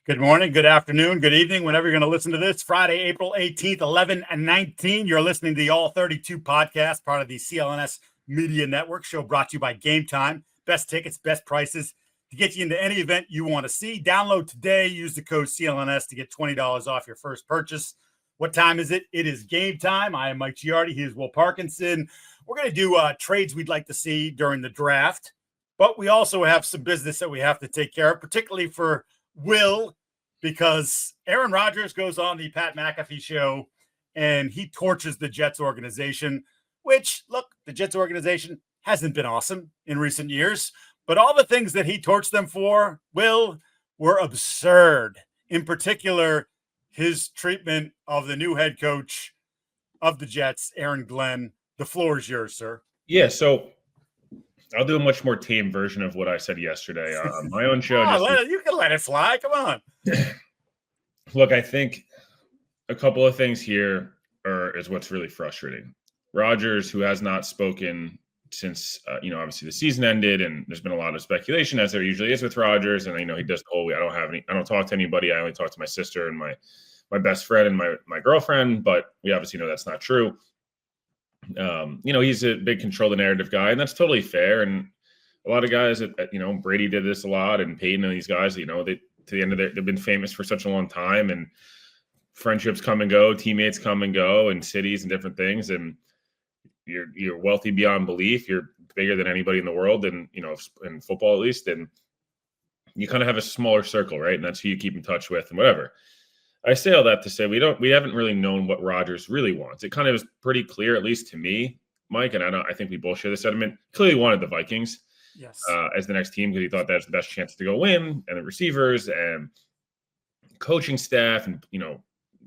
Good morning, good afternoon, good evening, whenever you're going to listen to this. Friday, April 18th, 11:19. You're listening to the All 32 podcast, part of the CLNS Media Network. Show brought to you by Gametime. Best tickets, best prices to get you into any event you want to see. Download today. Use the code CLNS to get $20 off your first purchase. What time is it? It is game time. I am Mike Giardi. He is Will Parkinson. We're going to do trades we'd like to see during the draft, but we also have some business that we have to take care of, particularly for Will, because Aaron Rodgers goes on the Pat McAfee Show and he torches the Jets organization, which, look, the Jets organization hasn't been awesome in recent years, but all the things that he torched them for, Will, were absurd. In particular, his treatment of the new head coach of the Jets, Aaron Glenn. The floor is yours, sir. Yeah, so I'll do a much more tame version of what I said yesterday on my own show. You can let it fly. Come on. Look, I think a couple of things here is what's really frustrating. Rodgers, who has not spoken since, obviously the season ended, and there's been a lot of speculation, as there usually is with Rodgers. And he does the whole, I don't talk to anybody. I only talk to my sister and my best friend and my girlfriend. But we obviously know that's not true. He's a big control the narrative guy, and that's totally fair. And a lot of guys Brady did this a lot, and Peyton and these guys, they've been famous for such a long time, and friendships come and go, teammates come and go, and cities and different things. And you're wealthy beyond belief. You're bigger than anybody in the world, and in football at least. And you kind of have a smaller circle, right? And that's who you keep in touch with, and whatever. I say all that to say we haven't really known what Rodgers really wants. It kind of was pretty clear, at least to me, Mike, and I think we both share the sentiment. Clearly wanted the Vikings, yes, as the next team, because he thought that's the best chance to go win, and the receivers and coaching staff, and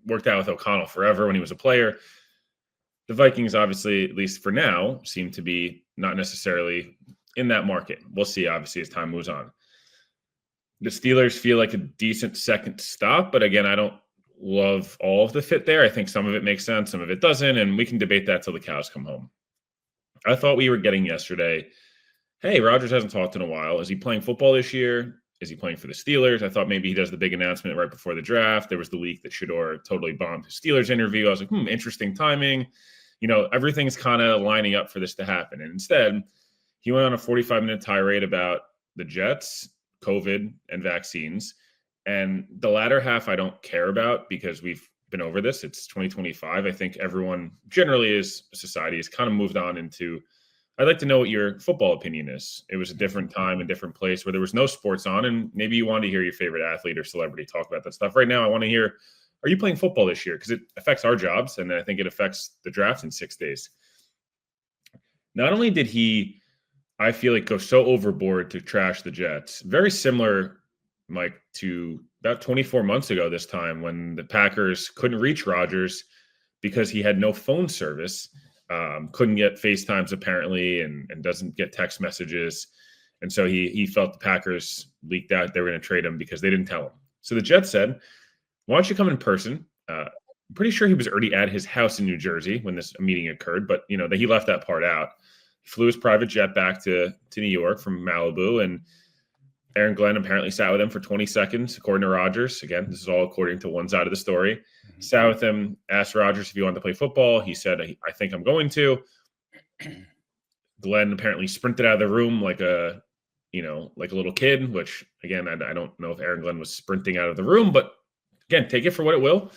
worked out with O'Connell forever when he was a player. The Vikings, obviously, at least for now, seem to be not necessarily in that market. We'll see, obviously, as time moves on. The Steelers feel like a decent second stop, but again, I don't love all of the fit there. I think some of it makes sense, some of it doesn't, and we can debate that till the cows come home. I thought we were getting yesterday, hey, Rodgers hasn't talked in a while. Is he playing football this year? Is he playing for the Steelers? I thought maybe he does the big announcement right before the draft. There was the leak that Shedeur totally bombed his Steelers interview. I was like, interesting timing. Everything's kind of lining up for this to happen. And instead, he went on a 45-minute tirade about the Jets, COVID, and vaccines. And the latter half I don't care about, because we've been over this. It's 2025. I think everyone generally as a society has kind of moved on into, I'd like to know what your football opinion is. It was a different time, a different place where there was no sports on, and maybe you want to hear your favorite athlete or celebrity talk about that stuff. Right now, I want to hear, are you playing football this year? Because it affects our jobs, and I think it affects the draft in 6 days. Not only did he, I feel like, go so overboard to trash the Jets, very similar, Mike, to about 24 months ago this time, when the Packers couldn't reach Rodgers because he had no phone service, couldn't get FaceTimes apparently, and doesn't get text messages. And so he felt the Packers leaked out they were going to trade him because they didn't tell him. So the Jets said, why don't you come in person? I'm pretty sure he was already at his house in New Jersey when this meeting occurred, but he left that part out. He flew his private jet back to New York from Malibu, and Aaron Glenn apparently sat with him for 20 seconds, according to Rodgers. Again, this is all according to one side of the story. Mm-hmm. Sat with him, asked Rodgers if he wanted to play football. He said, I think I'm going to. Glenn apparently sprinted out of the room like a little kid, which, again, I don't know if Aaron Glenn was sprinting out of the room, but again, take it for what it will.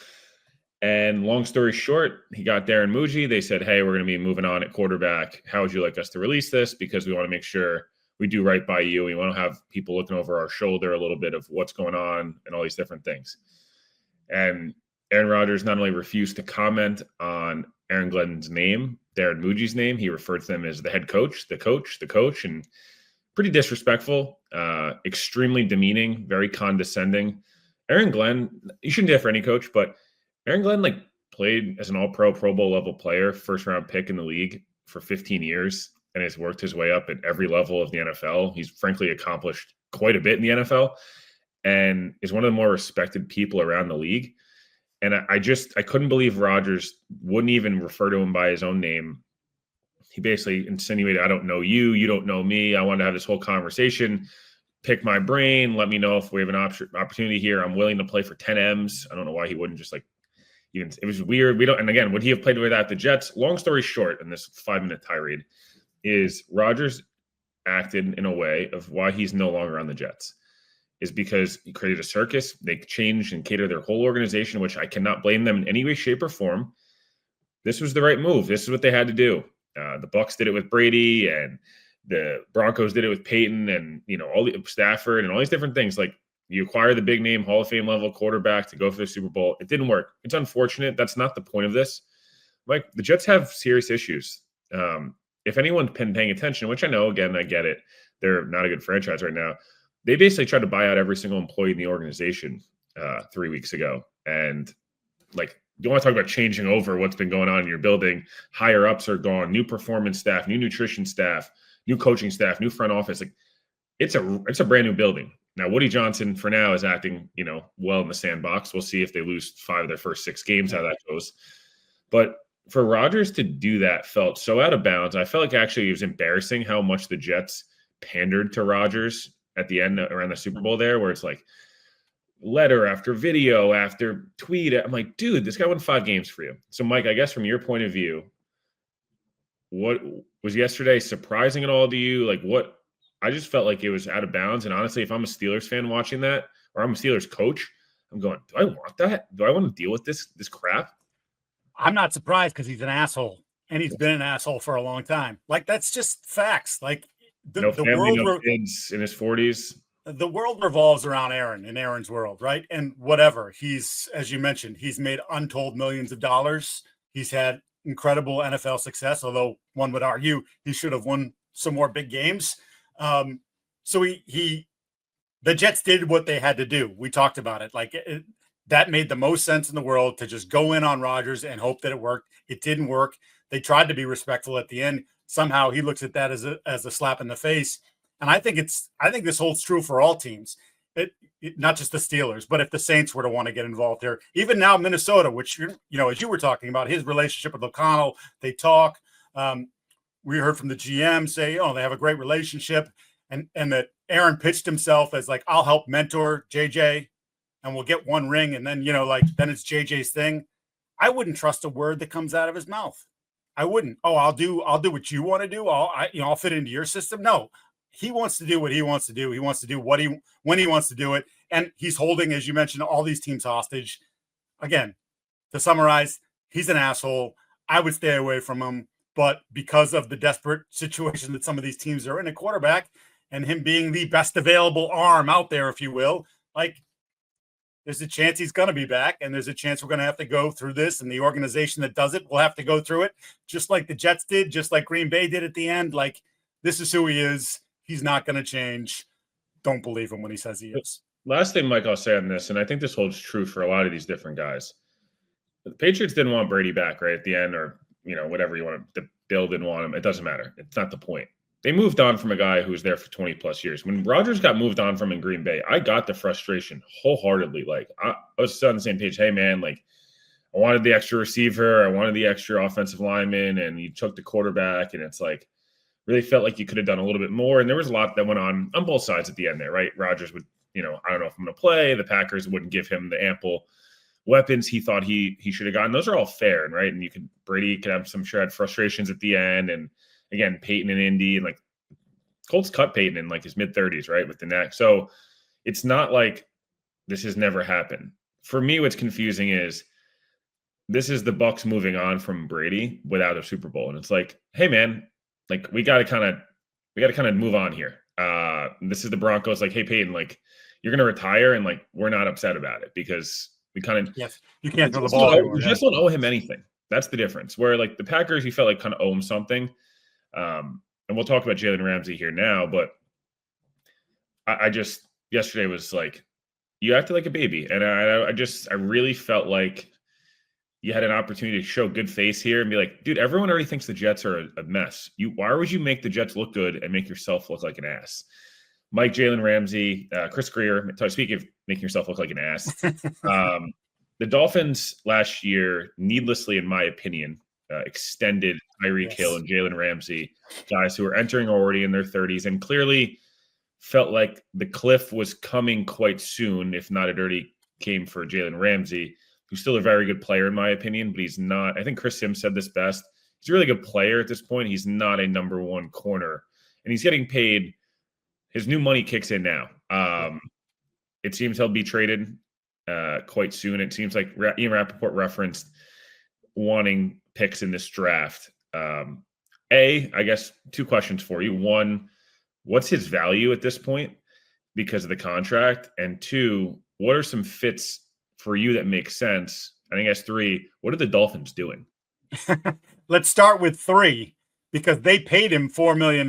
And long story short, he got Darren Muji. They said, hey, we're going to be moving on at quarterback. How would you like us to release this? Because we want to make sure we do right by you. We want to have people looking over our shoulder a little bit of what's going on and all these different things. And Aaron Rodgers not only refused to comment on Aaron Glenn's name, Darren Muji's name, he referred to them as the head coach, the coach, and pretty disrespectful, extremely demeaning, very condescending. Aaron Glenn, you shouldn't do that for any coach, but Aaron Glenn played as an all-pro, Pro Bowl level player, first-round pick in the league for 15 years, and has worked his way up at every level of the NFL. He's frankly accomplished quite a bit in the NFL, and is one of the more respected people around the league. And I couldn't believe Rodgers wouldn't even refer to him by his own name. He basically insinuated, I don't know you, you don't know me. I want to have this whole conversation. pick my brain. Let me know if we have an opportunity here. I'm willing to play for 10 M's. I don't know why he wouldn't just like even. It was weird. And again, would he have played without the Jets? Long story short, in this 5-minute tirade, is Rodgers acted in a way of why he's no longer on the Jets is because he created a circus. They changed and catered their whole organization, which I cannot blame them in any way, shape, or form. This was the right move. This is what they had to do. The Bucs did it with Brady, and the Broncos did it with Peyton, and all the Stafford and all these different things. Like, you acquire the big name Hall of Fame level quarterback to go for the Super Bowl. It didn't work. It's unfortunate. That's not the point of this. Like, the Jets have serious issues. If anyone's been paying attention, which I know, again, I get it. They're not a good franchise right now. They basically tried to buy out every single employee in the organization 3 weeks ago. And like, you want to talk about changing over what's been going on in your building. Higher ups are gone, new performance staff, new nutrition staff, new coaching staff, new front office. Like, it's a brand new building. Now, Woody Johnson for now is acting, well in the sandbox. We'll see if they lose 5 of their first 6 games, how that goes. But for Rodgers to do that felt so out of bounds. I felt like actually it was embarrassing how much the Jets pandered to Rodgers at the end around the Super Bowl there, where it's like letter after video after tweet. I'm like, dude, this guy won 5 games for you. So, Mike, I guess from your point of view, what was yesterday surprising at all to you? Like, what? I just felt like it was out of bounds. And honestly, if I'm a Steelers fan watching that, or I'm a Steelers coach, I'm going, do I want that? Do I want to deal with this crap? I'm not surprised because he's an asshole, and he's been an asshole for a long time. Like, that's just facts. Like, no family, no kids in his 40s. The world revolves around Aaron, in Aaron's world, right? And whatever, he's, as you mentioned, he's made untold millions of dollars. He's had incredible NFL success, although one would argue he should have won some more big games. So the Jets did what they had to do. We talked about it. Like, that made the most sense in the world to just go in on Rodgers and hope that it worked. It didn't work. They tried to be respectful at the end. Somehow he looks at that as a slap in the face. And I think this holds true for all teams. Not just the Steelers, but if the Saints were to want to get involved here, even now Minnesota, which, as you were talking about, his relationship with O'Connell, they talk. We heard from the GM say, they have a great relationship, and that Aaron pitched himself as like, I'll help mentor JJ, and we'll get 1 ring, and then then it's JJ's thing. I wouldn't trust a word that comes out of his mouth. I wouldn't. I'll do what you want to do. I'll fit into your system. No. He wants to do what he wants to do. He wants to do when he wants to do it. And he's holding, as you mentioned, all these teams hostage. Again, to summarize, he's an asshole. I would stay away from him. But because of the desperate situation that some of these teams are in at quarterback, and him being the best available arm out there, if you will, like, there's a chance he's going to be back, and there's a chance we're going to have to go through this, and the organization that does it will have to go through it, just like the Jets did, just like Green Bay did at the end. Like, this is who he is. He's not going to change. Don't believe him when he says he is. Last thing, Mike, I'll say on this, and I think this holds true for a lot of these different guys. The Patriots didn't want Brady back right at the end, or whatever you want. The Bill didn't want him. It doesn't matter. It's not the point. They moved on from a guy who was there for 20 plus years. When Rodgers got moved on from in Green Bay, I got the frustration wholeheartedly. Like, I was on the same page. Hey, man, like, I wanted the extra receiver. I wanted the extra offensive lineman, and you took the quarterback, and it's like, really felt like you could have done a little bit more. And there was a lot that went on both sides at the end there, right? Rodgers would, I don't know if I'm going to play. The Packers wouldn't give him the ample weapons he thought he should have gotten. Those are all fair, and right. And Brady could have some had frustrations at the end. And again, Peyton and Indy, and like, Colts cut Peyton in like his mid-30s, right, with the neck. So it's not like this has never happened. For me, what's confusing is this is the Bucs moving on from Brady without a Super Bowl. And it's like, hey, man, like, we got to kind of move on here. This is the Broncos. Like, hey, Peyton, like, you're going to retire, and like, we're not upset about it because we kind of, yes, you can't throw the ball anymore. You just don't owe him anything. That's the difference. Where like the Packers, you felt like kind of owe him something. And we'll talk about Jalen Ramsey here now, but I just yesterday was like, you acted like a baby, and I really felt like you had an opportunity to show good face here and be like, dude, everyone already thinks the Jets are a mess. Why would you make the Jets look good and make yourself look like an ass? Mike, Jalen Ramsey, Chris Greer. Speaking of making yourself look like an ass, the Dolphins last year, needlessly, in my opinion, extended Tyreek Hill and Jalen Ramsey, guys who are entering already in their 30s and clearly felt like the cliff was coming quite soon, if not it already came for Jalen Ramsey, who's still a very good player in my opinion, but he's not. I think Chris Sims said this best. He's a really good player at this point. He's not a number one corner, and he's getting paid. His new money kicks in now. It seems he'll be traded quite soon. It seems like Ian Rappaport referenced wanting picks in this draft. I guess two questions for you. One, what's his value at this point because of the contract? And two, what are some fits for you that make sense? And I guess three, what are the Dolphins doing? Let's start with three, because they paid him $4 million.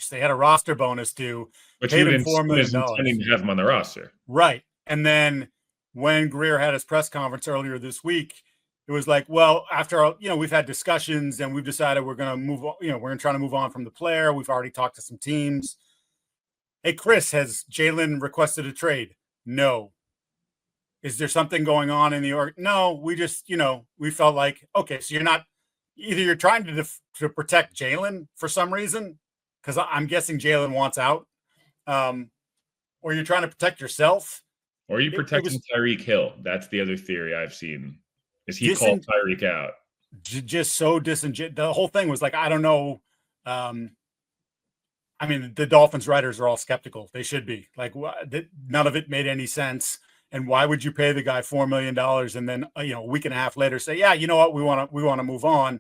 They had a roster bonus due. But paid you him didn't $4 million. intending to have him on the roster. Right. And then when Greer had his press conference earlier this week, it was like, well, after, we've had discussions and we've decided we're going to move on, we're going to try to move on from the player. We've already talked to some teams. Hey, Chris, has Jalen requested a trade? No. Is there something going on in the org? No, we just, we felt like, okay, so you're trying to protect Jalen for some reason, because I'm guessing Jalen wants out, or you're trying to protect yourself. Or are you protecting Tyreek Hill? That's the other theory I've seen. Is he called Tyreek out? Just so disingenuous. The whole thing was like, I don't know. The Dolphins writers are all skeptical. They should be. Like, none of it made any sense. And why would you pay the guy $4 million and then a week and a half later say, yeah, you know what, we want to move on.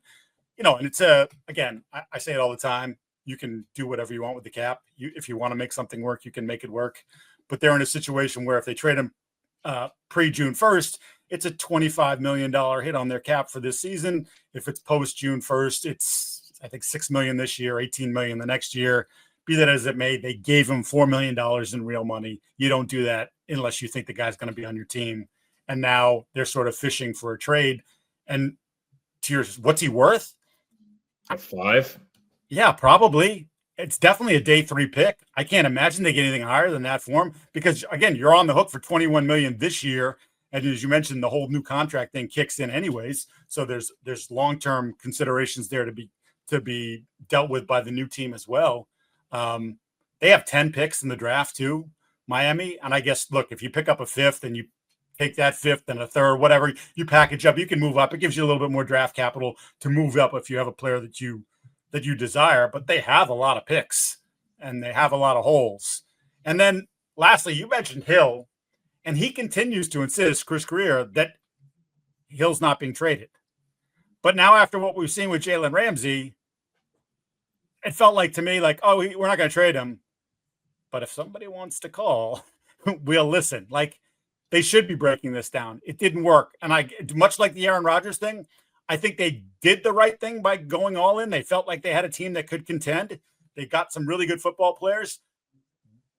And it's again, I say it all the time. You can do whatever you want with the cap. If you want to make something work, you can make it work. But they're in a situation where if they trade him pre-June 1st, it's a $25 million hit on their cap for this season. If it's post-June 1st, it's, I think, $6 million this year, $18 million the next year. Be that as it may, they gave him $4 million in real money. You don't do that unless you think the guy's going to be on your team. And now they're sort of fishing for a trade. And what's he worth? A 5? Yeah, probably. It's definitely a day 3 pick. I can't imagine they get anything higher than that for him, because again, you're on the hook for $21 million this year. And as you mentioned, the whole new contract thing kicks in anyways. So there's long-term considerations there to be dealt with by the new team as well. They have 10 picks in the draft too, Miami. And I guess, look, if you pick up a 5th and you take that 5th and a 3rd, whatever you package up, you can move up. It gives you a little bit more draft capital to move up if you have a player that you desire. But they have a lot of picks and they have a lot of holes. And then lastly, you mentioned Hill, and he continues to insist, Chris Greer, that Hill's not being traded. But now after what we've seen with Jalen Ramsey, it felt like to me like, oh, we're not going to trade him. But if somebody wants to call, we'll listen. Like, they should be breaking this down. It didn't work. And much like the Aaron Rodgers thing, I think they did the right thing by going all in. They felt like they had a team that could contend. They got some really good football players.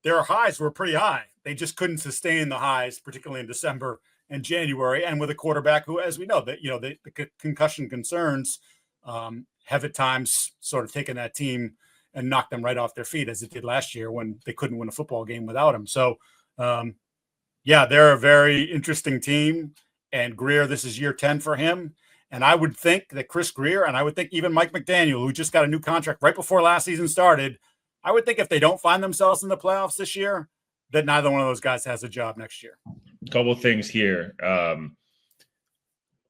Their highs were pretty high. They just couldn't sustain the highs, particularly in December and January. And with a quarterback who, as we know, that the concussion concerns have at times sort of taken that team and knocked them right off their feet, as it did last year when they couldn't win a football game without him. So, they're a very interesting team. And Greer, this is year 10 for him. And I would think that Chris Greer, and I would think even Mike McDaniel, who just got a new contract right before last season started, I would think if they don't find themselves in the playoffs this year, that neither one of those guys has a job next year. A couple of things here.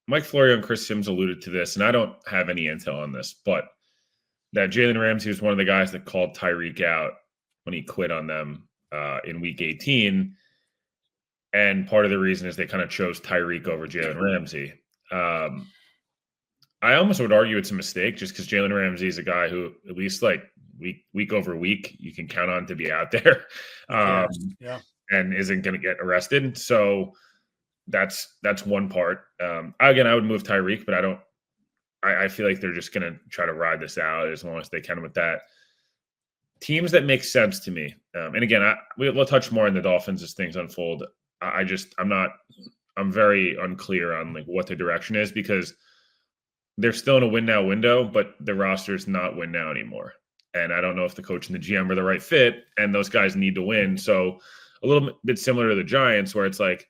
Mike Florio and Chris Sims alluded to this, and I don't have any intel on this, but that Jalen Ramsey was one of the guys that called Tyreek out when he quit on them in week 18. And part of the reason is they kind of chose Tyreek over Jalen Ramsey. I almost would argue it's a mistake just because Jalen Ramsey is a guy who, at least like week over week, you can count on to be out there and isn't going to get arrested. So that's one part. Again, I would move Tyreek, but I feel like they're just going to try to ride this out as long as they can with that. Teams that make sense to me. And again, we'll touch more on the Dolphins as things unfold. I'm very unclear on like what the direction is, because they're still in a win now window, but the roster's not win now anymore. And I don't know if the coach and the GM are the right fit, and those guys need to win. So a little bit similar to the Giants, where it's like,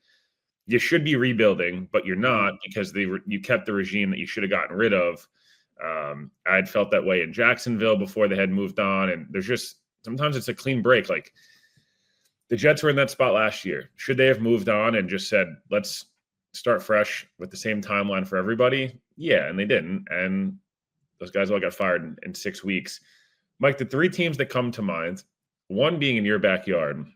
you should be rebuilding, but you're not, because you kept the regime that you should have gotten rid of. I'd felt that way in Jacksonville before they had moved on. And there's just, sometimes it's a clean break. Like, The Jets were in that spot last year. Should they have moved on and just said, let's start fresh with the same timeline for everybody? Yeah, and they didn't. And those guys all got fired in 6 weeks. Mike, the 3 teams that come to mind, one being in your backyard,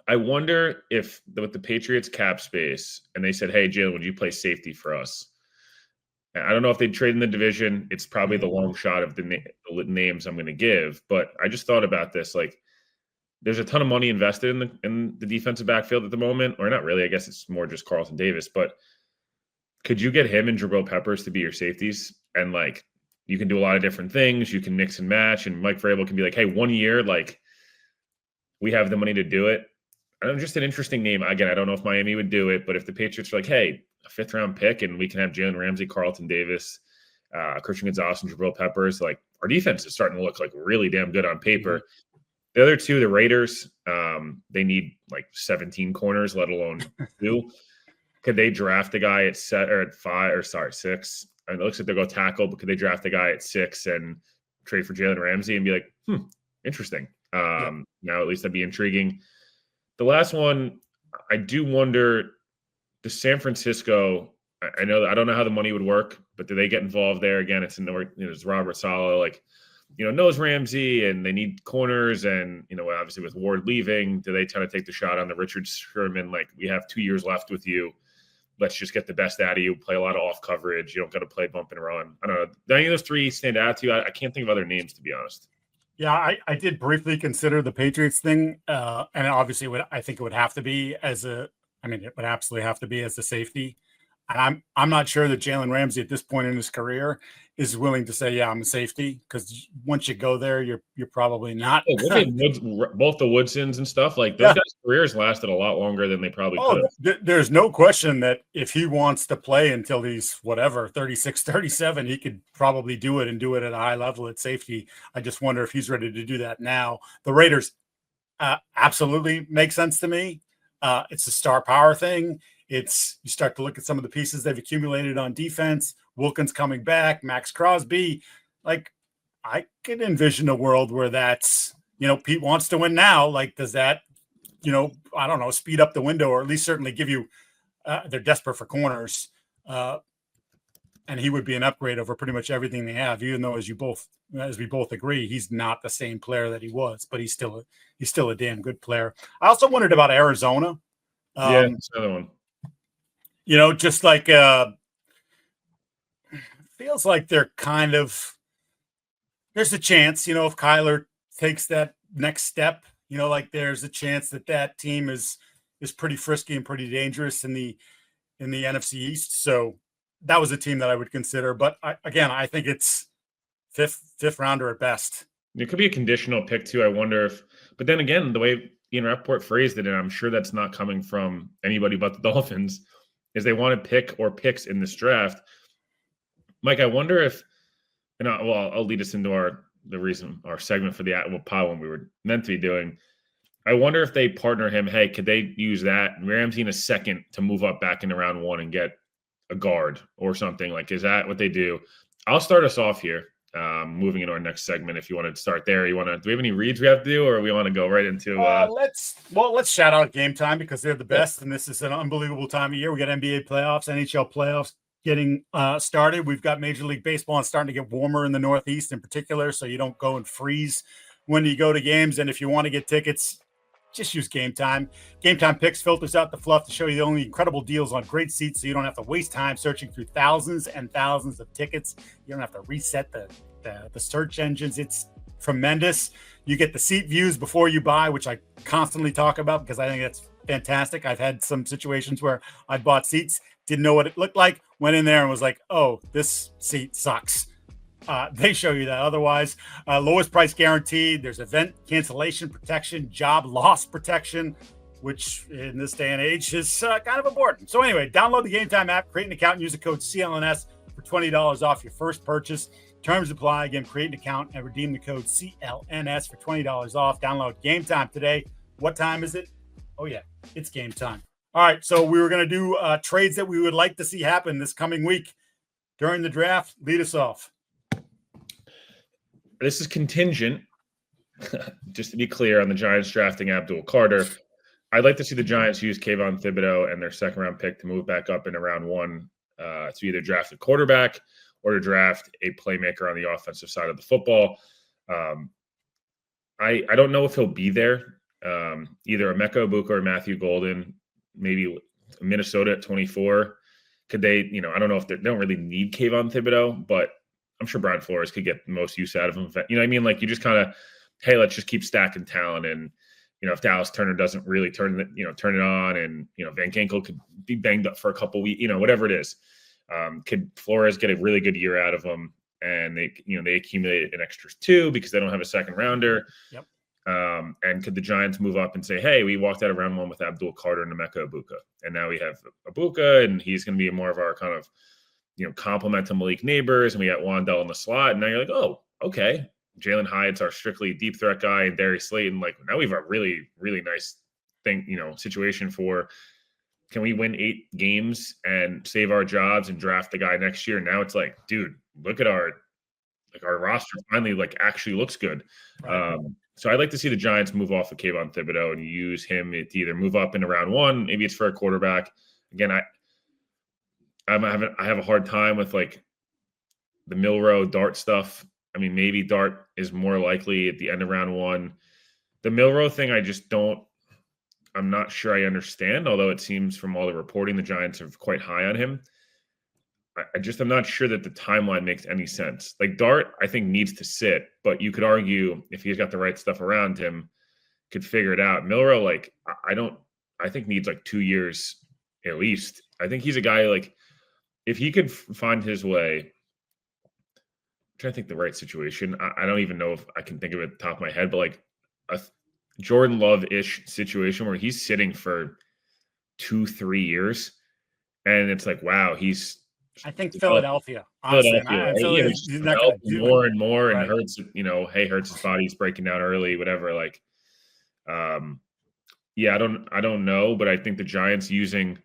I wonder if with the Patriots cap space, and they said, hey, Jalen, would you play safety for us? I don't know if they'd trade in the division. It's probably the long shot of the names I'm going to give. But I just thought about this. Like, there's a ton of money invested in the defensive backfield at the moment. Or not really. I guess it's more just Carlton Davis. But could you get him and Jabril Peppers to be your safeties? And, like, you can do a lot of different things. You can mix and match. And Mike Vrabel can be like, hey, 1 year, like, we have the money to do it. Just an interesting name. Again, I don't know if Miami would do it, but if the Patriots are like, hey, a 5th-round pick and we can have Jalen Ramsey, Carlton Davis, Christian Gonzalez, and Jabril Peppers, like, our defense is starting to look like really damn good on paper. The other 2, the Raiders, they need like 17 corners, let alone 2. Could they draft a guy at 6? I mean, it looks like they'll go tackle, but could they draft a guy at 6 and trade for Jalen Ramsey and be like, interesting. Now at least that'd be intriguing. The last one, I do wonder, the San Francisco, I don't know how the money would work, but do they get involved there? Again, it's it's Robert Saleh, like, knows Ramsey, and they need corners, and, obviously with Ward leaving, do they try to take the shot on the Richard Sherman? Like, we have 2 years left with you. Let's just get the best out of you, play a lot of off coverage. You don't got to play bump and run. I don't know. Do any of those 3 stand out to you? I can't think of other names, to be honest. Yeah, I did briefly consider the Patriots thing, and obviously I think it would have to be it would absolutely have to be as a safety. And I'm not sure that Jalen Ramsey at this point in his career is willing to say, yeah, I'm a safety, because once you go there, you're probably not. Both the Woodsons and stuff, like, those guys' careers lasted a lot longer than they probably could have. There's no question that if he wants to play until he's 36, 37, he could probably do it and do it at a high level at safety. I just wonder if he's ready to do that now. The Raiders absolutely make sense to me. It's a star power thing. You start to look at some of the pieces they've accumulated on defense. Wilkins coming back, Max Crosby. Like, I could envision a world where that's, Pete wants to win now. Like, does that, I don't know, speed up the window, or at least certainly give you, they're desperate for corners. And he would be an upgrade over pretty much everything they have, even though, as we both agree, he's not the same player that he was, but he's still a damn good player. I also wondered about Arizona. That's another one. Just like feels like they're kind of, there's a chance, if Kyler takes that next step, like there's a chance that team is pretty frisky and pretty dangerous in the NFC East. So that was a team that I would consider. But I think it's fifth rounder at best. It could be a conditional pick too. I wonder if, but then again, the way Ian Rappaport phrased it, and I'm sure that's not coming from anybody but the Dolphins, is they want to pick or picks in this draft. Mike, I wonder if, and I'll lead us into our segment for the pod when we were meant to be doing. I wonder if they partner him. Hey, could they use that Ramsey in a second to move up back into round 1 and get a guard or something? Like, is that what they do? I'll start us off here. Moving into our next segment, if you want to start there, do we have any reads we have to do, or we want to go right into? Let's shout out Gametime, because they're the best, and this is an unbelievable time of year. We got NBA playoffs, NHL playoffs getting started. We've got Major League Baseball, and starting to get warmer in the Northeast in particular, so you don't go and freeze when you go to games. And if you want to get tickets, just use Gametime. Gametime picks filters out the fluff to show you the only incredible deals on great seats, so you don't have to waste time searching through thousands and thousands of tickets. You don't have to reset the search engines. It's tremendous. You get the seat views before you buy, which I constantly talk about because I think that's fantastic. I've had some situations where I bought seats, didn't know what it looked like, went in there and was like, oh, this seat sucks. They show you that. Otherwise, lowest price guaranteed. There's event cancellation protection, job loss protection, which in this day and age is kind of important. So anyway, download the Gametime app, create an account, and use the code CLNS for $20 off your first purchase. Terms apply. Again, create an account and redeem the code CLNS for $20 off. Download Gametime today. What time is it? Oh, yeah, it's game time. All right, so we were going to do trades that we would like to see happen this coming week during the draft. Lead us off. This is contingent, just to be clear, on the Giants drafting Abdul Carter. I'd like to see the Giants use Kayvon Thibodeaux and their second-round pick to move back up in round one to either draft a quarterback or to draft a playmaker on the offensive side of the football. I don't know if he'll be there. Either Emeka Egbuka or Matthew Golden, maybe Minnesota at 24. Could they, I don't know if they don't really need Kayvon Thibodeaux, but I'm sure Brian Flores could get the most use out of him. You know what I mean? Like you just kind of, hey, let's just keep stacking talent. And, if Dallas Turner doesn't really turn it on and, Van Ginkel could be banged up for a couple weeks, whatever it is. Could Flores get a really good year out of them? And they accumulate an extra 2 because they don't have a second rounder. Yep. And could the Giants move up and say, hey, we walked out of round 1 with Abdul Carter and Emeka Egbuka, and now we have Egbuka, and he's going to be more of our kind of, complement to Malik Neighbors, and we got Wandell in the slot, and now you're like, oh, okay. Jalen Hyatt's our strictly deep threat guy, and Darius Slayton, like now we have a really, really nice thing, situation for can we win 8 games and save our jobs and draft the guy next year? Now it's like, dude, look at our roster finally actually looks good. Right. So I'd like to see the Giants move off of Kayvon Thibodeaux and use him to either move up into round 1. Maybe it's for a quarterback. Again, I have a hard time with the Milroe Dart stuff. I mean, maybe Dart is more likely at the end of round 1. The Milroe thing, I'm not sure I understand, although it seems from all the reporting, the Giants are quite high on him. I'm not sure that the timeline makes any sense. Dart, I think, needs to sit, but you could argue if he's got the right stuff around him, could figure it out. Milroe, I think needs 2 years at least. I think he's a guy if he could find his way. I'm trying to think the right situation. I don't even know if I can think of it at the top of my head, but a Jordan Love-ish situation where he's sitting for 2-3 years, and it's wow, he's. I think Philadelphia. Honestly. Philadelphia, he's not going to do more and more, and right. Hurts. Hurts' body's breaking down early, whatever. Yeah, I don't know, but I think the Giants using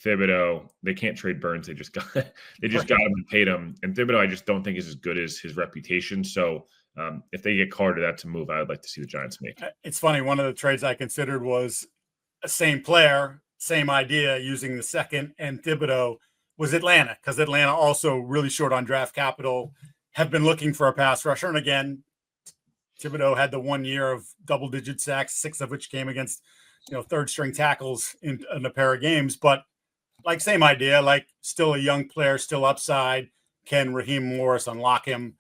Thibodeaux, they can't trade Burns. They just got him and paid him, and Thibodeaux, I just don't think is as good as his reputation. So if they get Carter, that's a move I would like to see the Giants make. It's funny. One of the trades I considered was a same player, same idea, using the second and Thibodeaux. Was Atlanta, because Atlanta also really short on draft capital, have been looking for a pass rusher. And again, Thibodeaux had the 1 year of double-digit sacks, 6 of which came against, third-string tackles in a pair of games. But same idea, still a young player, still upside. Can Raheem Morris unlock him?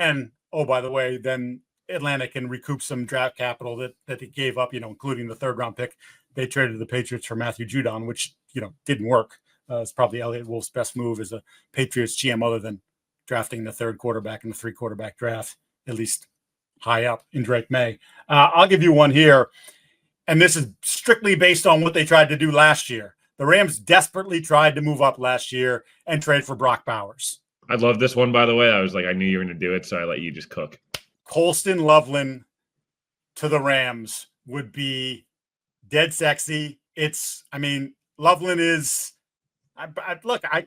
And, oh, by the way, then Atlanta can recoup some draft capital that they gave up, including the third-round pick. They traded the Patriots for Matthew Judon, which, didn't work. It's probably Elliott Wolf's best move as a Patriots GM, other than drafting the 3rd quarterback in the 3-quarterback draft, at least high up in Drake May. I'll give you one here, and this is strictly based on what they tried to do last year. The Rams desperately tried to move up last year and trade for Brock Bowers. I love this one, by the way. I was I knew you were going to do it, so I let you just cook. Colston Loveland to the Rams would be dead sexy. Loveland is...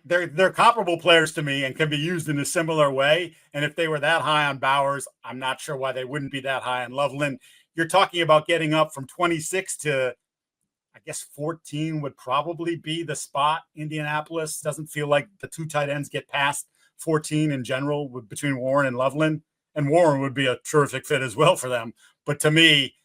they're comparable players to me and can be used in a similar way. And if they were that high on Bowers, I'm not sure why they wouldn't be that high on Loveland. You're talking about getting up from 26 to, I guess, 14 would probably be the spot. Indianapolis doesn't feel like the 2 tight ends get past 14 in general between Warren and Loveland. And Warren would be a terrific fit as well for them. But to me,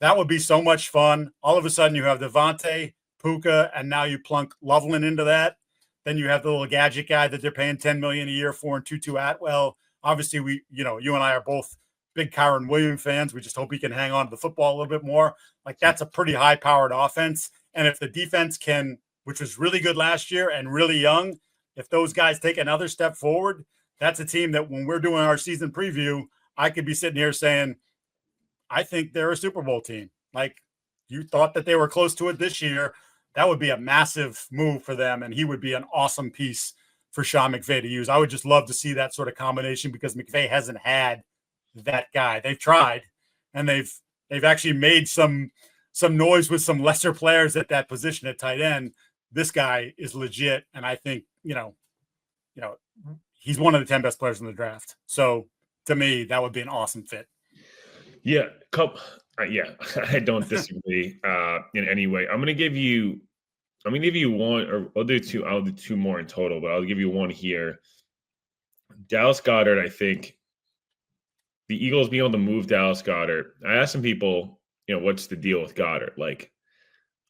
that would be so much fun. All of a sudden you have Devontae, Puka, and now you plunk Loveland into that. Then you have the little gadget guy that they're paying $10 million a year for, and Tutu Atwell. Obviously, you and I are both big Kyron Williams fans. We just hope he can hang on to the football a little bit more. That's a pretty high-powered offense. And if the defense can, which was really good last year and really young, if those guys take another step forward, that's a team that when we're doing our season preview, I could be sitting here saying, I think they're a Super Bowl team. You thought that they were close to it this year. That would be a massive move for them, and he would be an awesome piece for Sean McVay to use. I would just love to see that sort of combination because McVay hasn't had that guy. They've tried, and they've actually made some noise with some lesser players at that position at tight end. This guy is legit, and I think he's one of the 10 best players in the draft. So to me, that would be an awesome fit. Yeah, Yeah, I don't disagree in any way. I'm gonna give you one, or I'll do two. I'll do two more in total, but I'll give you one here. Dallas Goedert, I think the Eagles being able to move Dallas Goedert. I asked some people, what's the deal with Goedert? Like,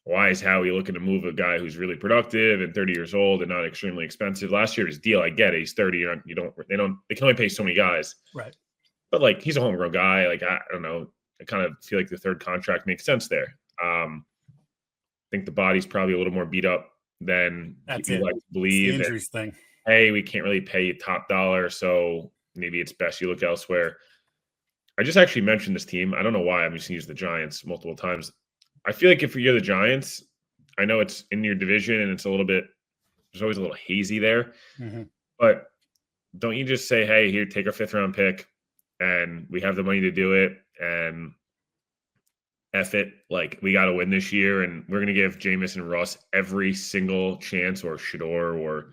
why is Howie looking to move a guy who's really productive and 30 years old and not extremely expensive? Last year's deal, I get it. He's 30. They can only pay so many guys. Right. But like, he's a homegrown guy. Like, I don't know. I kind of feel like the third contract makes sense there. I think the body's probably a little more beat up than you like to believe. It's the injuries thing. Hey, we can't really pay you top dollar, so maybe it's best you look elsewhere. I just actually mentioned this team. I don't know why. I'm just going to use the Giants multiple times. I feel like if you're the Giants, I know it's in your division and it's a little bit, there's always a little hazy there. Mm-hmm. But don't you just say, hey, here, take our 5th round pick and we have the money to do it and F it. Like, we got to win this year and we're going to give Jameis and Russ every single chance, or Shador or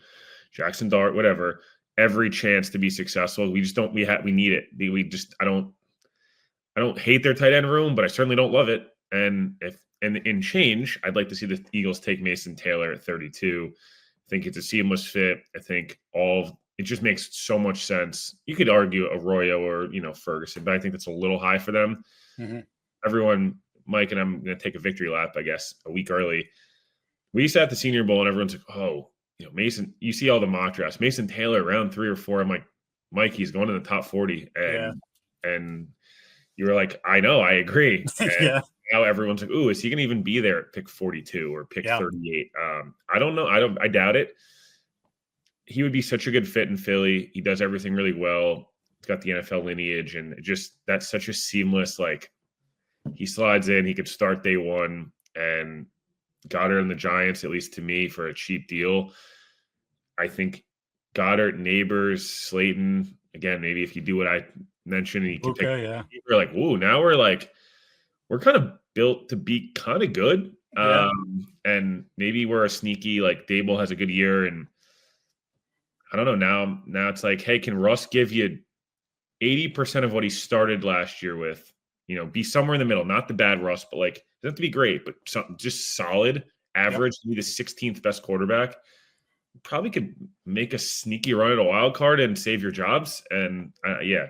Jackson Dart, whatever, every chance to be successful. We just don't, we need it. I don't hate their tight end room, but I certainly don't love it. And in change, I'd like to see the Eagles take Mason Taylor at 32. I think it's a seamless fit. I think it just makes so much sense. You could argue Arroyo or, Ferguson, but I think that's a little high for them. Mm-hmm. Everyone, Mike, and I'm going to take a victory lap, I guess, a week early. We sat at the Senior Bowl and everyone's like, oh, Mason, you see all the mock drafts. Mason Taylor, round 3 or 4. I'm like, Mike, he's going to the top 40. And you were like, I know, I agree. And now everyone's like, ooh, is he going to even be there at pick 42 or pick 38? I don't know. I doubt it. He would be such a good fit in Philly. He does everything really well. He's got the NFL lineage, and that's such a seamless, like, he slides in, he could start day one, and Goedert and the Giants, at least to me, for a cheap deal. I think Goedert, Neighbors, Slayton, again, maybe if you do what I mentioned, and you can we're like, ooh, now we're kind of built to be kind of good. And maybe we're a sneaky, like, Dable has a good year, and I don't know, now it's like, hey, can Russ give you 80% of what he started last year with? Be somewhere in the middle, not the bad Russ, but like, doesn't have to be great, but just solid, average, be the 16th best quarterback. Probably could make a sneaky run at a wild card and save your jobs. And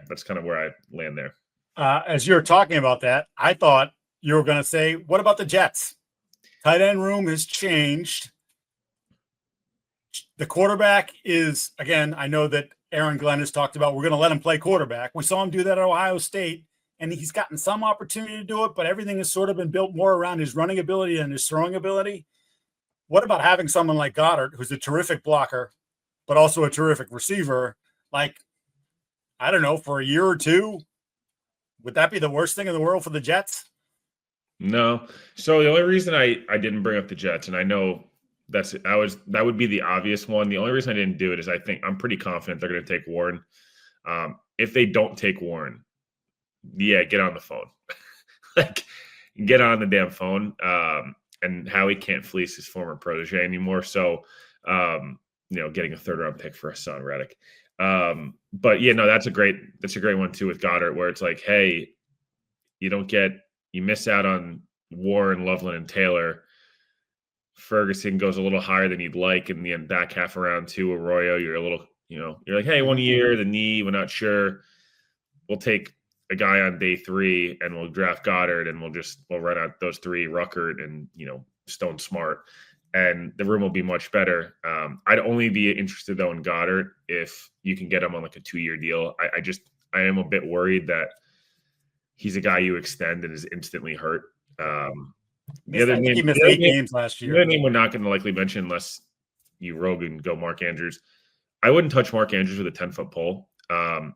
that's kind of where I land there. As you're talking about that, I thought you were going to say, what about the Jets? Tight end room has changed. The quarterback is, again, I know that Aaron Glenn has talked about, we're going to let him play quarterback. We saw him do that at Ohio State, and he's gotten some opportunity to do it, but everything has sort of been built more around his running ability and his throwing ability. What about having someone like Goedert, who's a terrific blocker, but also a terrific receiver? Like, I don't know, for a year or two, would that be the worst thing in the world for the Jets? No. So the only reason I didn't bring up the Jets, and I know that would be the obvious one. The only reason I didn't do it is I'm pretty confident they're going to take Warren. If they don't take Warren, get on the phone. Like, get on the damn phone. And Howie can't fleece his former protege anymore. So, getting a 3rd round pick for Hassan Reddick. But that's a great one too with Goedert, where it's like, hey, you miss out on Warren, Loveland, and Taylor. Ferguson goes a little higher than you'd like in the back half of round 2. Arroyo, you're a little, you're like, hey, 1 year, the knee, we're not sure. We'll take a guy on day 3 and we'll draft Goedert and we'll run out those 3, Ruckert and, Stone Smart, and the room will be much better. I'd only be interested though in Goedert if you can get him on like a 2-year deal. I am a bit worried that he's a guy you extend and is instantly hurt. The other name, he missed 8 games last year. The other name we're not going to likely mention unless you rogue and go Mark Andrews. I wouldn't touch Mark Andrews with a 10-foot pole. And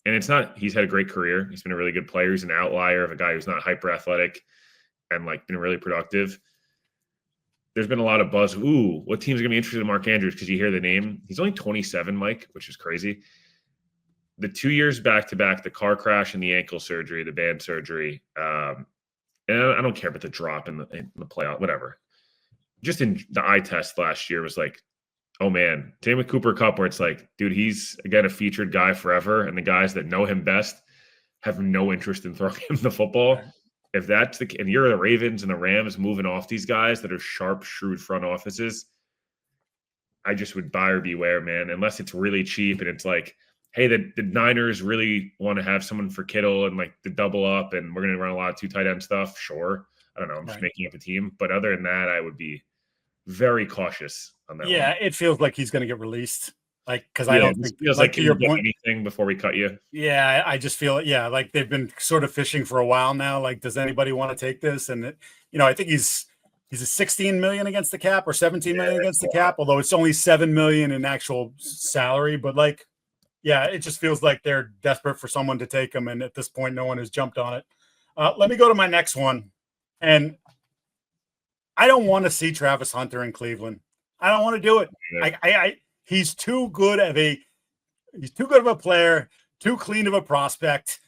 it's not, he's had a great career. He's been a really good player. He's an outlier of a guy who's not hyper athletic and like been really productive. There's been a lot of buzz. Ooh, what teams are going to be interested in Mark Andrews? Because you hear the name. He's only 27, Mike, which is crazy. The 2 years back-to-back, the car crash and the ankle surgery, the band surgery. And I don't care about the drop in the playoff, whatever. Just in the eye test last year was like, oh man, same with Cooper Kupp, where it's like, dude, he's again a featured guy forever, and the guys that know him best have no interest in throwing him the football. if that's and you're the Ravens and the Rams moving off these guys that are sharp, shrewd front offices, I just would buyer beware, man. Unless it's really cheap and it's like, hey, the Niners really want to have someone for Kittle and like the double up, and we're going to run a lot of 2 tight end stuff. Sure, I don't know. I'm just making up a team, but other than that, I would be very cautious on that. Yeah, it feels like he's going to get released. Like, because I don't think feels like can you get anything before we cut you. Yeah, I just feel like they've been sort of fishing for a while now. Like, does anybody want to take this? And I think he's a 16 million against the cap or 17 million against the cap, although it's only 7 million in actual salary. But like, yeah, it just feels like they're desperate for someone to take him, and at this point, no one has jumped on it. Let me go to my next one, and I don't want to see Travis Hunter in Cleveland. I don't want to do it. He's too good of a player, too clean of a prospect,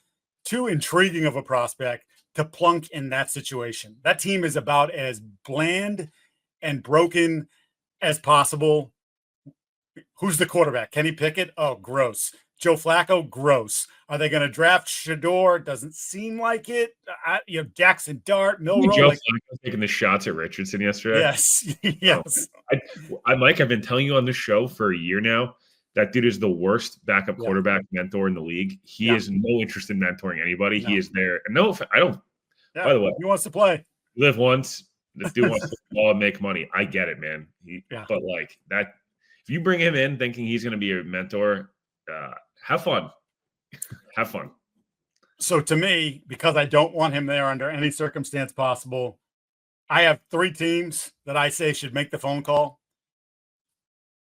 too intriguing of a prospect to plunk in that situation. That team is about as bland and broken as possible. Who's the quarterback? Kenny Pickett? Oh, gross. Joe Flacco? Gross. Are they going to draft Shador? Doesn't seem like it. Jackson Dart, Milroe. Joe Flacco taking the shots at Richardson yesterday. Yes, yes. Mike, I've been telling you on this show for a year now. That dude is the worst backup quarterback mentor in the league. He has no interest in mentoring anybody. No. He is there. No, I don't. Yeah, by the way, he wants to play. Live once. This dude wants to ball and make money. I get it, man. But like that, if you bring him in thinking he's going to be a mentor, have fun. Have fun. So to me, because I don't want him there under any circumstance possible, I have 3 teams that I say should make the phone call.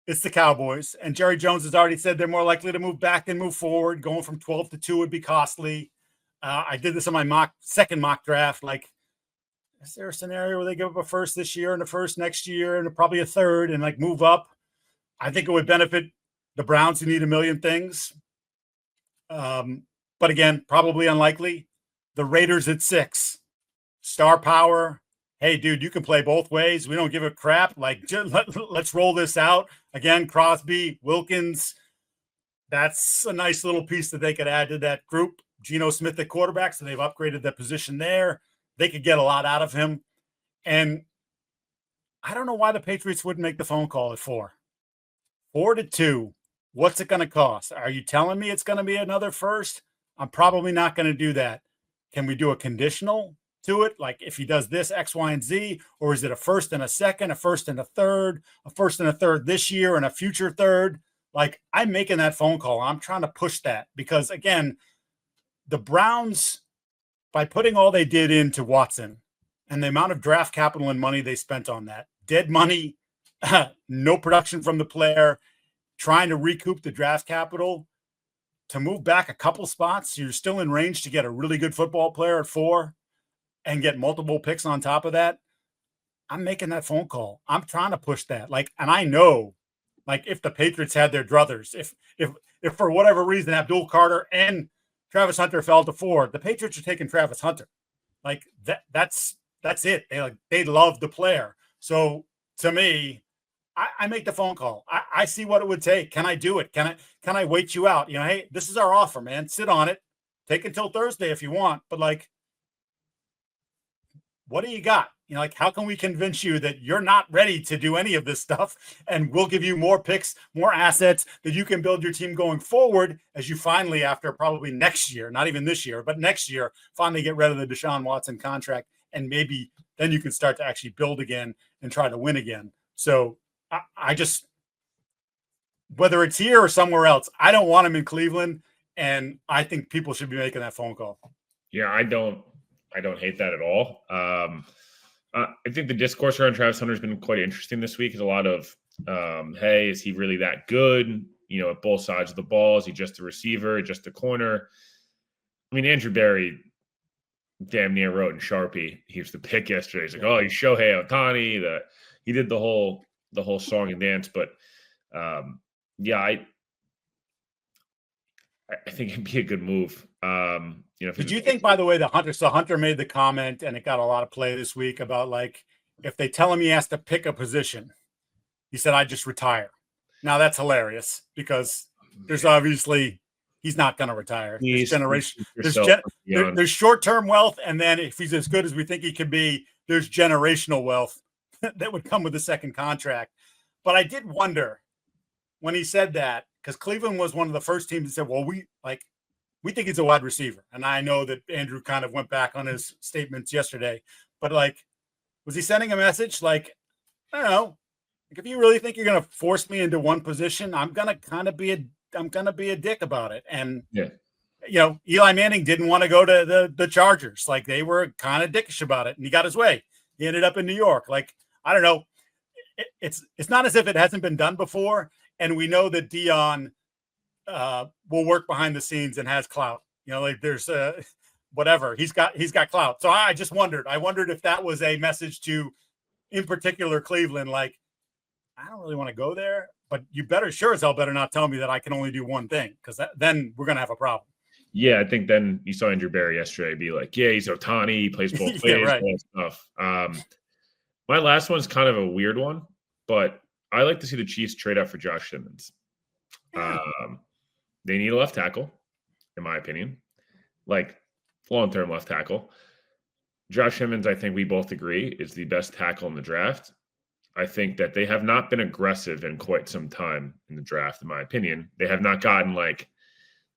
It's the Cowboys, and Jerry Jones has already said they're more likely to move back than move forward. Going from 12 to 2 would be costly. I did this on my second mock draft. Like, is there a scenario where they give up a first this year and a first next year and probably a third and like move up? I think it would benefit the Browns, who need a million things. But again, probably unlikely. The Raiders at 6, star power. Hey, dude, you can play both ways. We don't give a crap. Like, let's roll this out. Again, Crosby, Wilkins. That's a nice little piece that they could add to that group. Geno Smith at quarterback, so they've upgraded the position there. They could get a lot out of him. And I don't know why the Patriots wouldn't make the phone call at 4. 4 to 2. What's it going to cost? Are you telling me it's going to be another first? I'm probably not going to do that. Can we do a conditional to it? Like if he does this, X, Y, and Z, or is it a first and a second, a first and a third, a first and a third this year and a future third? Like I'm making that phone call. I'm trying to push that because again, the Browns, by putting all they did into Watson and the amount of draft capital and money they spent on that, dead money, no production from the player, trying to recoup the draft capital to move back a couple spots. You're still in range to get a really good football player at 4 and get multiple picks on top of that. I'm making that phone call. I'm trying to push that. Like, and I know, like, if the Patriots had their druthers, if for whatever reason Abdul Carter and Travis Hunter fell to 4, the Patriots are taking Travis Hunter. Like that's it. They love the player. So to me, I make the phone call. I see what it would take. Can I do it? Can I wait you out? Hey, this is our offer, man. Sit on it. Take until Thursday if you want. But like, what do you got? Like, how can we convince you that you're not ready to do any of this stuff? And we'll give you more picks, more assets that you can build your team going forward as you finally, after probably next year, not even this year, but next year, finally get rid of the Deshaun Watson contract. And maybe then you can start to actually build again and try to win again. So I just, whether it's here or somewhere else, I don't want him in Cleveland. And I think people should be making that phone call. Yeah, I don't hate that at all. I think the discourse around Travis Hunter has been quite interesting this week. Is a lot of, hey, is he really that good? At both sides of the ball. Is he just a receiver, just a corner? I mean, Andrew Berry damn near wrote in Sharpie. He was the pick yesterday. He's like, oh, he's Shohei Ohtani. He did the whole song and dance. But yeah, I think it'd be a good move. Did you think, by the way, Hunter made the comment, and it got a lot of play this week about like, if they tell him he has to pick a position, he said, I just retire. Now that's hilarious because there's obviously he's not going to retire. There's yourself there's short-term wealth, and then if he's as good as we think he can be, there's generational wealth that would come with a second contract. But I did wonder when he said that, because Cleveland was one of the first teams that said, well, we think he's a wide receiver. And I know that Andrew kind of went back on his statements yesterday, but like, was he sending a message like, I don't know, like if you really think you're going to force me into one position, I'm going to be a dick about it. And, Eli Manning didn't want to go to the Chargers. Like they were kind of dickish about it and he got his way. He ended up in New York. Like, I don't know. It's not as if it hasn't been done before. And we know that Dion will work behind the scenes and has clout. Like there's whatever. He's got clout. So I just wondered. I wondered if that was a message to, in particular, Cleveland. Like, I don't really want to go there, but you sure as hell better not tell me that I can only do one thing, because then we're gonna have a problem. Yeah, I think then you saw Andrew Berry yesterday be like, yeah, he's Ohtani, he plays both ways, right. all that stuff. My last one's kind of a weird one, but I like to see the Chiefs trade up for Josh Simmons. They need a left tackle, in my opinion, like long-term left tackle. Josh Simmons, I think we both agree, is the best tackle in the draft. I think that they have not been aggressive in quite some time in the draft, in my opinion. They have not gotten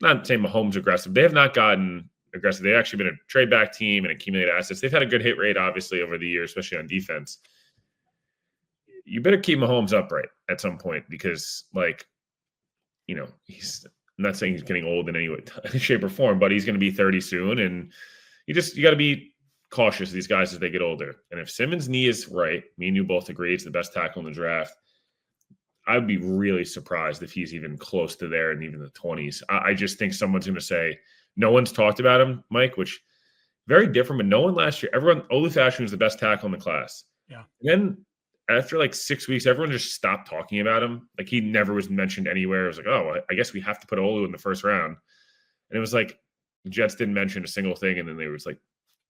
not saying Mahomes aggressive. They have not gotten aggressive. They've actually been a trade back team and accumulated assets. They've had a good hit rate, obviously, over the years, especially on defense. You better keep Mahomes upright at some point because, he's I'm not saying he's getting old in any way, shape, or form, but he's going to be 30 soon. And you got to be cautious of these guys as they get older. And if Simmons' knee is right, me and you both agree it's the best tackle in the draft, I would be really surprised if he's even close to there in even the 20s. I just think someone's going to say, no one's talked about him, Mike, which very different, but no one last year. Olu Fashion was the best tackle in the class. Yeah. And then after 6 weeks, everyone just stopped talking about him. Like he never was mentioned anywhere. It was like, oh, I guess we have to put Olu in the first round. And it was like the Jets didn't mention a single thing. And then they was like,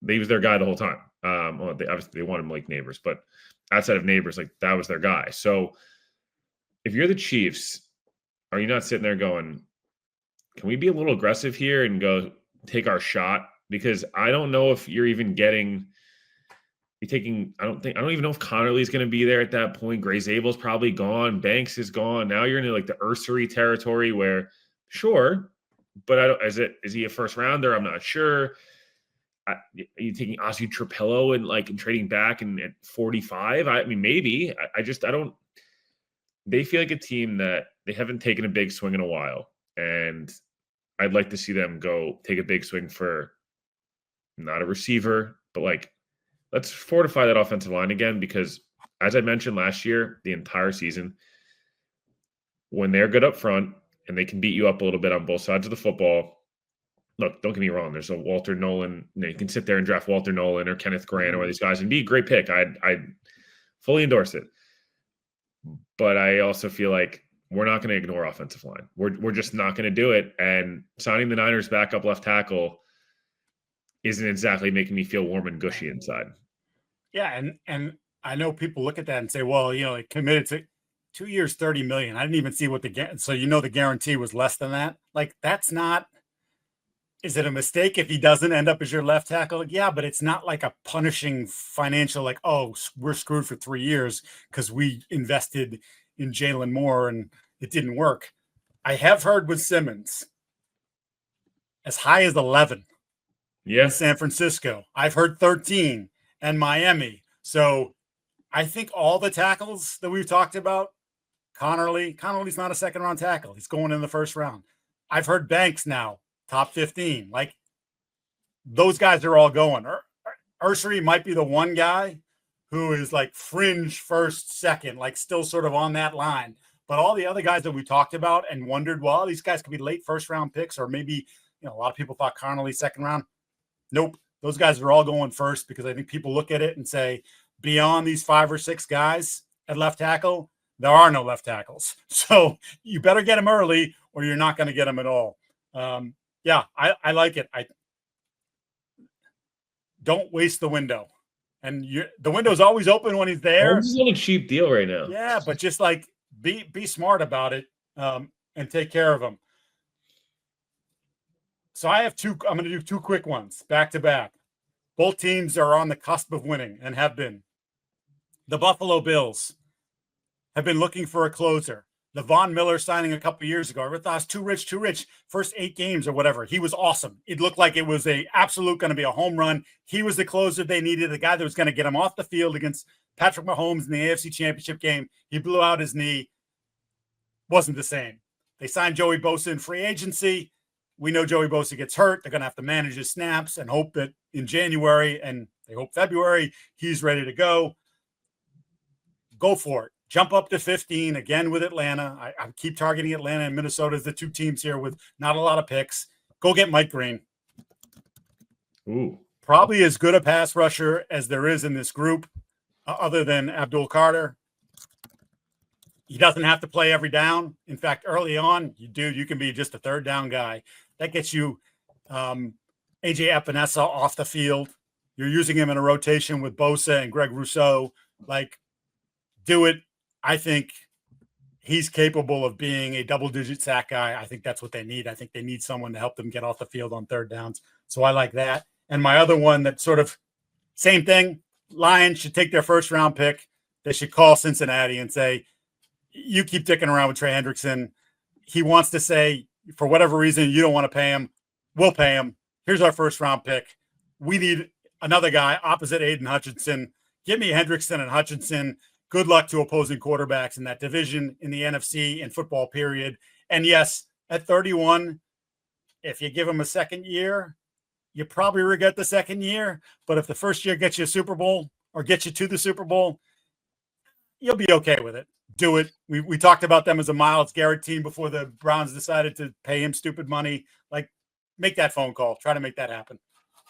he was their guy the whole time. Obviously they wanted him like Neighbors, but outside of Neighbors, that was their guy. So if you're the Chiefs, are you not sitting there going, can we be a little aggressive here and go take our shot? Because I don't know if you're even I don't even know if Connerly's going to be there at that point. Gray Zabel's probably gone. Banks is gone. Now you're into the Ursery territory where, sure, but is he a first rounder? I'm not sure. Are you taking Ozzy Trapello and trading back at 45? I mean, maybe. I don't. They feel like a team that they haven't taken a big swing in a while, and I'd like to see them go take a big swing for not a receiver, but let's fortify that offensive line again, because as I mentioned last year, the entire season, when they're good up front and they can beat you up a little bit on both sides of the football. Look, don't get me wrong. There's a Walter Nolan. You can sit there and draft Walter Nolan or Kenneth Grant or one of these guys and be a great pick. I'd fully endorse it. But I also feel like we're not going to ignore offensive line. We're just not going to do it. And signing the Niners backup left tackle isn't exactly making me feel warm and gushy inside. Yeah, and I know people look at that and say, well, he committed to 2 years, $30 million. I didn't even see what the guarantee was less than that. That's not. Is it a mistake if he doesn't end up as your left tackle? Yeah, but it's not like a punishing financial, oh, we're screwed for 3 years because we invested in Jalen Moore and it didn't work. I have heard with Simmons as high as 11 in San Francisco. I've heard 13 and Miami. So I think all the tackles that we've talked about, Connerly's not a second round tackle. He's going in the first round. I've heard Banks now, top 15. Those guys are all going. Ursery might be the one guy who is fringe first, second, still sort of on that line. But all the other guys that we talked about and wondered, well, these guys could be late first round picks, or maybe, a lot of people thought Connerly second round. Nope. Those guys are all going first, because I think people look at it and say, beyond these 5 or 6 guys at left tackle, there are no left tackles. So you better get them early or you're not going to get them at all. Yeah, I like it. I don't waste the window. And the window's always open when he's there. This is on a cheap deal right now. Yeah, but just be smart about it and take care of him. So I have two. I'm going to do two quick ones back to back. Both teams are on the cusp of winning and have been. The Buffalo Bills have been looking for a closer. The Von Miller signing a couple years ago, I thought it was too rich. First 8 games or whatever, he was awesome. It looked like it was a absolute going to be a home run. He was the closer they needed, the guy that was going to get him off the field against Patrick Mahomes in the AFC Championship game. He blew out his knee. Wasn't the same. They signed Joey Bosa in free agency. We know Joey Bosa gets hurt. They're going to have to manage his snaps and hope that in January and they hope February, he's ready to go. Go for it. Jump up to 15 again with Atlanta. I keep targeting Atlanta and Minnesota as the two teams here with not a lot of picks. Go get Mike Green. Ooh. Probably as good a pass rusher as there is in this group, other than Abdul Carter. He doesn't have to play every down. In fact, early on, you can be just a third down guy. That gets you AJ Epinesa off the field. You're using him in a rotation with Bosa and Greg Rousseau. Do it. I think he's capable of being a double-digit sack guy. I think that's what they need. I think they need someone to help them get off the field on third downs. So I like that. And my other one that sort of same thing, Lions should take their first-round pick. They should call Cincinnati and say, you keep dicking around with Trey Hendrickson. He wants to say, for whatever reason, you don't want to pay him. We'll pay him. Here's our first-round pick. We need another guy opposite Aiden Hutchinson. Give me Hendrickson and Hutchinson. Good luck to opposing quarterbacks in that division, in the NFC, in football, period. And yes, at 31, if you give him a second year, you probably regret the second year. But if the first year gets you a Super Bowl or gets you to the Super Bowl, you'll be okay with it. Do it. We talked about them as a Myles Garrett team before the Browns decided to pay him stupid money. Make that phone call. Try to make that happen.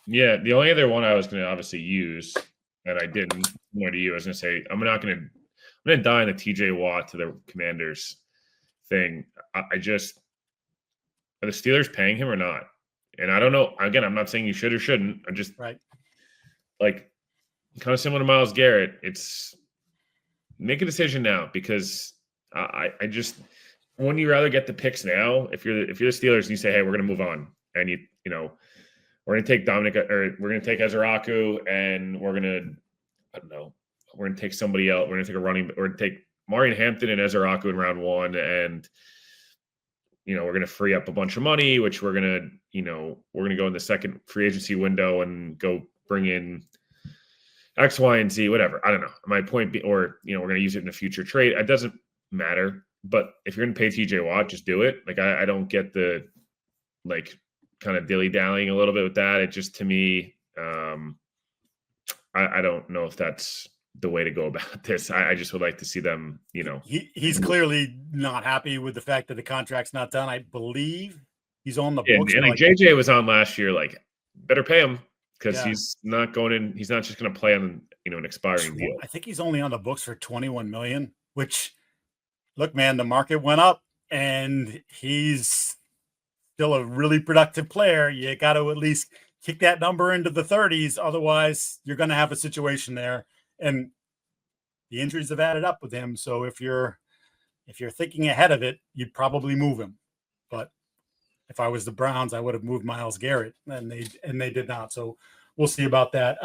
Yeah, the only other one I was going to obviously use, and I didn't, more to you, I was going to say, I'm going to die on the TJ Watt to the Commanders thing. I just, are the Steelers paying him or not? And I don't know. Again, I'm not saying you should or shouldn't. I'm just right. Kind of similar to Myles Garrett. It's make a decision now, because I just, wouldn't you rather get the picks now? If you're the Steelers and you say, hey, we're going to move on, and you know, we're going to take Dominic, or we're going to take Ezraku, and we're going to, I don't know, we're going to take somebody else. We're going to take a running, or take Marion Hampton and Ezraku in round 1, and we're going to free up a bunch of money, which we're going to go in the second free agency window and go bring in X, Y, and Z, whatever. I don't know. My point or we're going to use it in a future trade. It doesn't matter. But if you're going to pay TJ Watt, just do it. I don't get the kind of dilly-dallying a little bit with that. It just, to me, I don't know if that's the way to go about this. I just would like to see them, He's clearly not happy with the fact that the contract's not done. I believe he's on the books. And JJ was on last year, better pay him, because he's not going in. He's not just going to play on, an expiring deal. I think he's only on the books for $21 million, which, look, man, the market went up and he's still a really productive player. You got to at least kick that number into the 30s. Otherwise, you're going to have a situation there. And the injuries have added up with him. So if you're thinking ahead of it, you'd probably move him. But if I was the Browns, I would have moved Myles Garrett, and they did not. So we'll see about that.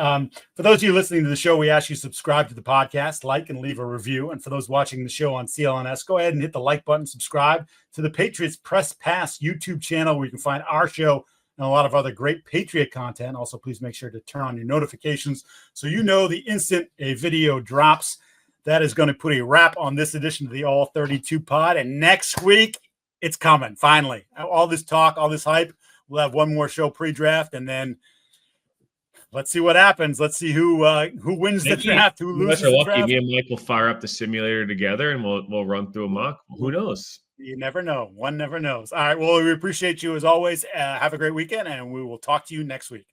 For those of you listening to the show, we ask you to subscribe to the podcast, like, and leave a review. And for those watching the show on CLNS, go ahead and hit the like button, subscribe to the Patriots Press Pass YouTube channel, where you can find our show and a lot of other great Patriot content. Also, please make sure to turn on your notifications so you know the instant a video drops. That is going to put a wrap on this edition of the All 32 pod. And next week, it's coming, finally. All this talk, all this hype. We'll have one more show pre-draft, and then let's see what happens. Let's see who wins the draft, who loses the draft. Me and Mike will fire up the simulator together, and we'll run through a mock. Who knows? You never know. One never knows. All right. Well, we appreciate you as always. Have a great weekend, and we will talk to you next week.